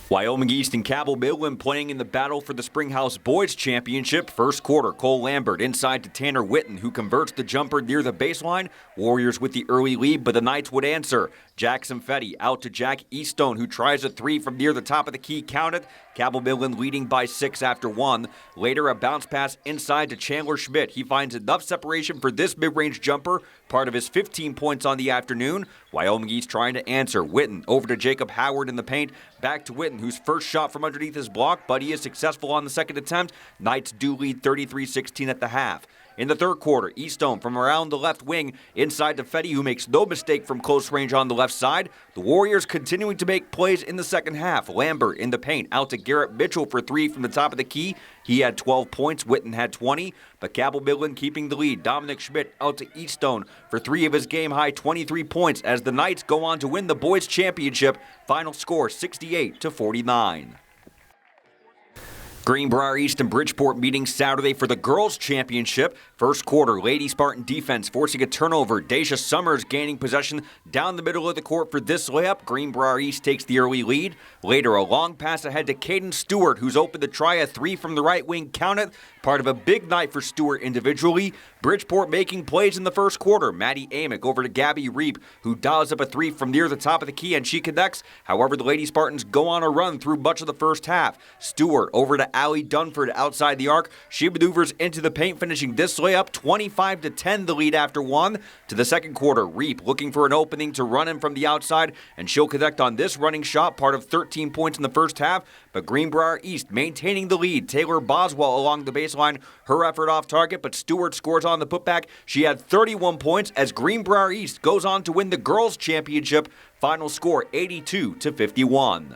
Wyoming East and Cabell Midland playing in the battle for the Springhouse Boys Championship. First quarter, Cole Lambert inside to Tanner Witten, who converts the jumper near the baseline. Warriors with the early lead, but the Knights would answer. Jackson Fetty out to Jack Eastone, who tries a three from near the top of the key, counted. Cabell Midland leading by 6 after 1. Later, a bounce pass inside to Chandler Schmidt. He finds enough separation for this mid-range jumper, part of his 15 points on the afternoon. Wyoming East trying to answer. Witten over to Jacob Howard in the paint. Back to Witten, whose first shot from underneath his block, but he is successful on the second attempt. Knights do lead 33-16 at the half. In the third quarter, Eastone from around the left wing inside to Fetty, who makes no mistake from close range on the left side. The Warriors continuing to make plays in the second half. Lambert in the paint out to Garrett Mitchell for 3 from the top of the key. He had 12 points, Witten had 20, but Cabell Midland keeping the lead. Dominic Schmidt out to Eastone for 3 of his game-high 23 points as the Knights go on to win the boys' championship. Final score 68-49. Greenbrier East and Bridgeport meeting Saturday for the girls' championship. First quarter, Lady Spartan defense forcing a turnover. Deja Summers gaining possession down the middle of the court for this layup. Greenbrier East takes the early lead. Later, a long pass ahead to Caden Stewart, who's open to try a 3 from the right wing. Count it. Part of a big night for Stewart individually. Bridgeport making plays in the first quarter. Maddie Amick over to Gabby Reap, who dials up a 3 from near the top of the key, and she connects. However, the Lady Spartans go on a run through much of the first half. Stewart over to Allie Dunford outside the arc. She maneuvers into the paint, finishing this layup 25-10, the lead after 1. To the second quarter, Reap looking for an opening to run in from the outside, and she'll connect on this running shot, part of 13 points in the first half. But Greenbrier East maintaining the lead. Taylor Boswell along the baseline, her effort off target, but Stewart scores on the putback. She had 31 points as Greenbrier East goes on to win the girls' championship. Final score 82-51.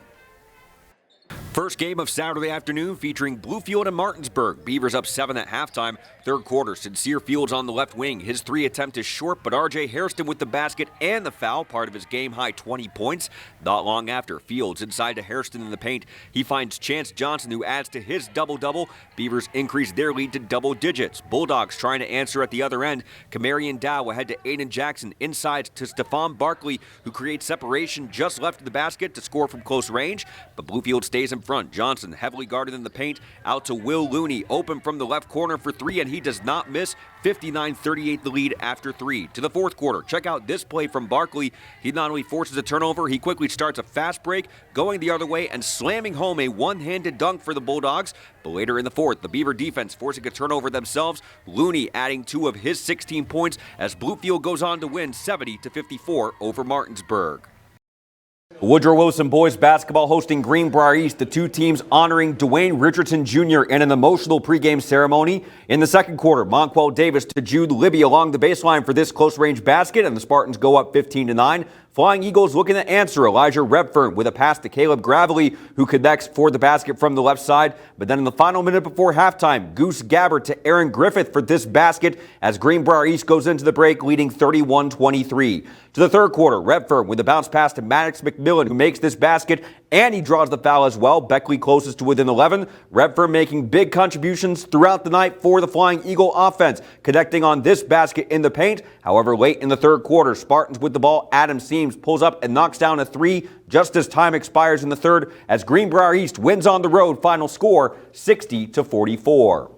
First game of Saturday afternoon featuring Bluefield and Martinsburg. Beavers up 7 at halftime. Third quarter, Sincere Fields on the left wing. His 3 attempt is short, but R.J. Hairston with the basket and the foul, part of his game-high 20 points. Not long after, Fields inside to Hairston in the paint. He finds Chance Johnson, who adds to his double-double. Beavers increase their lead to double digits. Bulldogs trying to answer at the other end. Kamarian Dow ahead to Aiden Jackson. Inside to Stephon Barkley, who creates separation just left of the basket to score from close range. But Bluefield stays in front. Johnson heavily guarded in the paint, out to Will Looney, open from the left corner for 3, and he does not miss. 59-38 the lead after 3. To the fourth quarter, check out this play from Barkley. He not only forces a turnover, he quickly starts a fast break, going the other way and slamming home a one-handed dunk for the Bulldogs. But later in the fourth, the Beaver defense forcing a turnover themselves. Looney adding 2 of his 16 points as Bluefield goes on to win 70-54 over Martinsburg. Woodrow Wilson boys basketball hosting Greenbrier East, the two teams honoring Dwayne Richardson Jr. in an emotional pregame ceremony. In the second quarter, Monquel Davis to Jude Libby along the baseline for this close-range basket, and the Spartans go up 15-9. Flying Eagles looking to answer. Elijah Redfern with a pass to Caleb Gravely, who connects for the basket from the left side. But then in the final minute before halftime, Goose Gabbard to Aaron Griffith for this basket as Greenbrier East goes into the break, leading 31-23. To the third quarter, Redfern with a bounce pass to Maddox McMillan, who makes this basket, and he draws the foul as well. Beckley closest to within 11. Redfern making big contributions throughout the night for the Flying Eagle offense, connecting on this basket in the paint. However, late in the third quarter, Spartans with the ball. Adam Seams pulls up and knocks down a 3 just as time expires in the third as Greenbrier East wins on the road. Final score 60-44.